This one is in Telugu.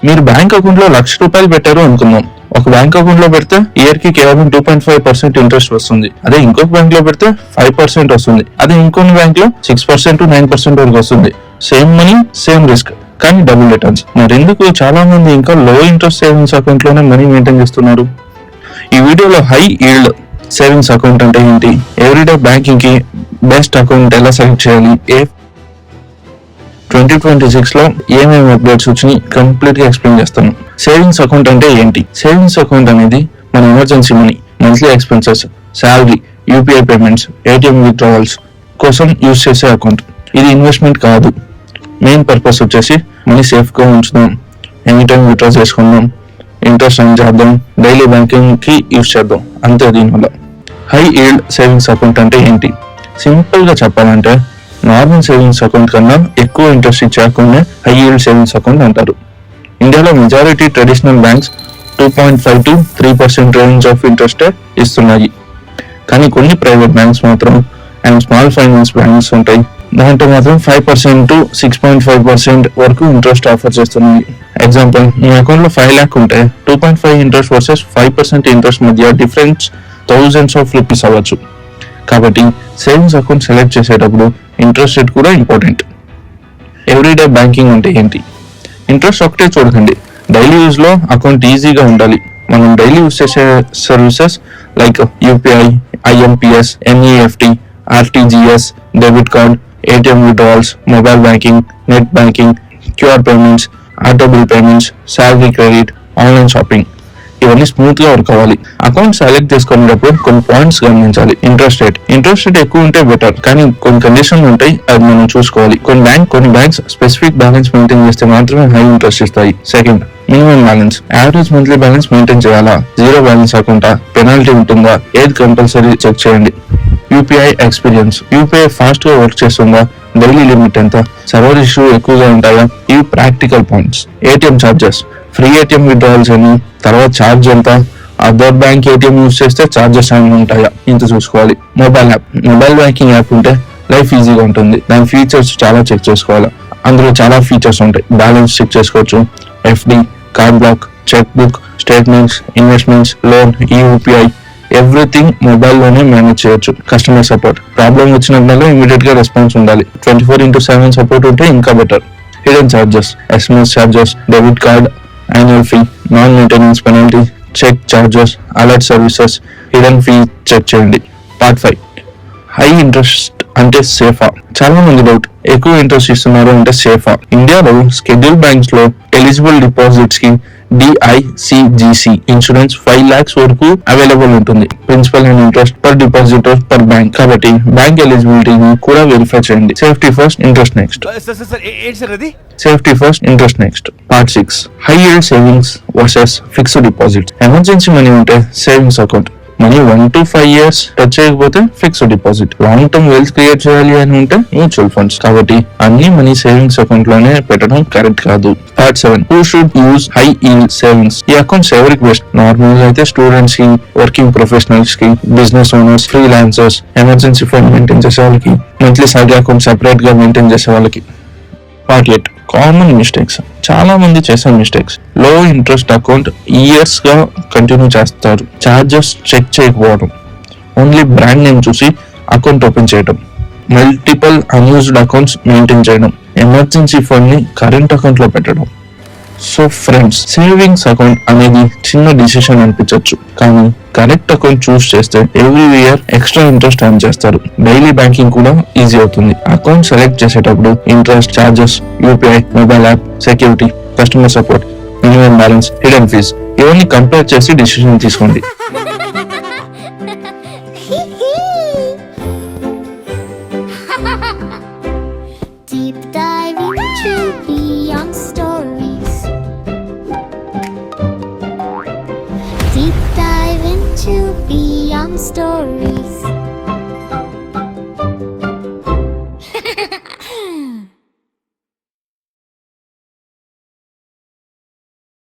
మీరు బ్యాంక్ అకౌంట్ లో ₹1,00,000 పెట్టారు అనుకుందాం. ఒక బ్యాంక్ అకౌంట్ లో పెడితే ఇయర్ కి కేవలం 2.5% ఇంట్రెస్ట్ వస్తుంది. అదే ఇంకొక బ్యాంక్ లో పెడితే 5% వస్తుంది. అదే ఇంకొన్ని బ్యాంక్ లో 6% to 9% వరకు వస్తుంది. సేమ్ మనీ సేమ్ రిస్క్, కానీ డబుల్ రిటర్న్స్. మరెందుకు చాలా మంది ఇంకా లో ఇంట్రెస్ట్ సేవింగ్స్ అకౌంట్ లోనే మనీ మెయింటైన్ చేస్తున్నారు? ఈ వీడియోలో హై ఈల్డ్ సేవింగ్స్ అకౌంట్ అంటే ఏంటి, ఎవ్రీడే బ్యాంకింగ్ కి బెస్ట్ అకౌంట్ ఎలా సెలెక్ట్ చేయాలి, 2026 లో ఏమేమి అప్డేట్స్ వచ్చినాయి కంప్లీట్ గా ఎక్స్ప్లెయిన్ చేస్తాను. సేవింగ్స్ అకౌంట్ అంటే ఏంటి? సేవింగ్స్ అకౌంట్ అనేది మన emergency money, monthly expenses, salary, UPI payments, ATM withdrawals కోసం యూజ్ చేసే అకౌంట్. ఇది ఇన్వెస్ట్మెంట్ కాదు. మెయిన్ పర్పస్ వచ్చేసి మనీ సేఫ్ గా ఉంచుదాం, ఎనీ టైం విత్డ్రా చేసుకుందాం, ఇంట్రెస్ట్ ఎర్న్ చేద్దాం, డైలీ బ్యాంకింగ్ కి యూజ్ చేద్దాం, అంతే. దీనివల్ల హై ఈల్డ్ సేవింగ్స్ అకౌంట్ అంటే ఏంటి? సింపుల్ గా చెప్పాలంటే నార్మల్ సేవింగ్స్ అకౌంట్ కన్నా ఎక్కువ ఇంట్రెస్ట్ ఇచ్చే account high yield savings account అంటారు. ఇండియాలో majority traditional banks 2.5 to 3% range of interest ఇస్తున్నాయి. కానీ కొన్ని ప్రైవేట్ బ్యాంక్స్ మాత్రం అండ్ స్మాల్ ఫైనాన్స్ బ్యాంక్స్ ఉంటాయి, దాంట్లో మాత్రం 5% to 6.5% వరకు ఇంట్రెస్ట్ ఆఫర్ చేస్తున్నాయి. ఎగ్జాంపుల్, మీ అకౌంట్ లో 5 lakhs ఉంటే 2.5 ఇంట్రెస్ట్ వర్సెస్ 5% ఇంట్రెస్ట్ మధ్య డిఫరెన్స్ థౌజండ్స్ ఆఫ్ రూపీస్ అవ్వచ్చు. కాబట్టి సేవింగ్స్ అకౌంట్ సెలెక్ట్ చేసేటప్పుడు ఇంట్రెస్ట్ రేట్ కూడా ఇంపార్టెంట్. ఎవ్రీడే బ్యాంకింగ్ అంటే ఏంటి? ఇంట్రెస్ట్ ఒకటే చూడకండి, డైలీ యూజ్ లో అకౌంట్ ఈజీగా ఉండాలి. మనం డైలీ యూజ్ చేసే services like UPI, IMPS, NEFT, RTGS, debit card, ATM withdrawals, mobile banking, net banking, QR payments, auto bill payments, salary credit, online shopping, ఇవన్నీ స్మూత్ గా వర్క్ అవ్వాలి. అకౌంట్ సెలెక్ట్ చేసుకునేటప్పుడు కొన్ని పాయింట్స్ గమనించాలి. ఇంట్రెస్ట్ రేట్ ఎక్కువ ఉంటే బెటర్, కానీ కొన్ని కండిషన్లు ఉంటాయి, అది మనం చూసుకోవాలి. కొన్ని బ్యాంక్స్ స్పెసిఫిక్ బ్యాలెన్స్ మెయింటైన్ చేస్తే మాత్రమే హై ఇంట్రెస్ట్ ఇస్తాయి. Second, minimum balance, average monthly balance maintain చేయాలా, జీరో బ్యాలెన్స్ అకౌంటా, పెనాల్టీ ఉంటుందా, ఏది కంపల్సరీ చెక్ చేయండి. యూపీఐ ఎక్స్పీరియన్స్, యూపీఐ ఫాస్ట్ గా వర్క్ చేస్తుందా, డైలీ లిమిట్ ఎంత, సర్వర్ ఇష్యూ ఎక్కువగా ఉంటాయా, ఇవి practical points. ATM charges, free ATM withdrawals అని, తర్వాత ఛార్జ్ ఎంత, అదర్ బ్యాంక్ ఏటీఎం యూజ్ చేస్తే ఛార్జెస్ ఏమైనా ఉంటాయా, ఇంత చూసుకోవాలి. మొబైల్ బ్యాంకింగ్ యాప్ ఉంటే లైఫ్ ఈజీగా ఉంటుంది. దాని ఫీచర్స్ చాలా చెక్ చేసుకోవాలి. అందులో చాలా ఫీచర్స్ ఉంటాయి. బ్యాలెన్స్ చెక్ చేసుకోవచ్చు, FD, card block, cheque book, statements, investments, loan, UPI, everything మొబైల్లోనే మేనేజ్ చేయొచ్చు. కస్టమర్ సపోర్ట్, ప్రాబ్లం వచ్చినప్పుడు ఇమీడియట్ గా రెస్పాన్స్ ఉండాలి. 24/7 సపోర్ట్ ఉంటే ఇంకా better. Hidden charges, SMS charges, debit card annual fee, non maintenance penalty, cheque charges, alert services, hidden fee check చేయండి. పార్ట్ 5, హై ఇంట్రెస్ట్ అంటే సేఫా? చాలా మంది డౌట్, ఎక్కువ ఇంట్రెస్ట్ ఇస్తున్నారు అంటే సేఫా? ఇండియాలో షెడ్యూల్ బ్యాంక్స్ లో ఎలిజిబుల్ డిపాజిట్స్ కి DICGC ఇన్సూరెన్స్ 5 lakhs వరకు అవైలబుల్ ఉంటుంది. Principal and interest per depositor per bank, కాబట్టి బ్యాంక్ ఎలిజిబిలిటీని కూడా వెరిఫై చేయండి. Safety first, interest next. Safety first, interest next. Part 6, high yield savings versus fixed deposits. Emergency money ఉంటే savings account, money 1 to 5 years touch చేయకపోతే fixed deposit, long term wealth create చేయాలి అని ఉంటే మ్యూచువల్ ఫండ్స్. కాబట్టి అన్ని మనీ సేవింగ్స్ అకౌంట్ లోనే పెట్టడం కరెక్ట్ కాదు. Part 7, who should use high yield savings? ఈ అకౌంట్స్ ఎవరికి బెస్ట్? నార్మల్ అయితే స్టూడెంట్స్ కి, వర్కింగ్ ప్రొఫెషనల్స్ కి, business owners, freelancers, emergency fund maintain చేసే వాళ్ళకి, మంత్లీ సాలరీ అకౌంట్ సెపరేట్ గా మెయింటైన్ చేసే వాళ్ళకి. Part 8, common mistakes. చాలా మంది చేసే మిస్టేక్స్, లో ఇంట్రెస్ట్ అకౌంట్ ఇయర్స్ గా కంటిన్యూ చేస్తారు, చార్జెస్ చెక్ చేయకపోవడం, ఓన్లీ బ్రాండ్ నేమ్ చూసి అకౌంట్ ఓపెన్ చేయడం, మల్టిపుల్ అన్యూజ్డ్ అకౌంట్స్ మెయింటైన్ చేయడం, ఎమర్జెన్సీ ఫండ్ ని కరెంట్ అకౌంట్ లో పెట్టడం. సో ఫ్రెండ్స్, సేవింగ్స్ అకౌంట్ అనేది చిన్న డిసిషన్ అనిపించవచ్చు, కానీ కరెక్ట్ అకౌంట్ చూస్ చేస్తే every year extra interest earn చేస్తారు. డైలీ బ్యాంకింగ్ కూడా ఈజీ అవుతుంది. అకౌంట్ సెలెక్ట్ చేసేటప్పుడు interest, charges, UPI, mobile app, security, customer support, minimum balance, hidden fees, ఇవన్నీ కంపేర్ చేసి డిసిషన్ తీసుకోండి. Deep dive into beyond stories.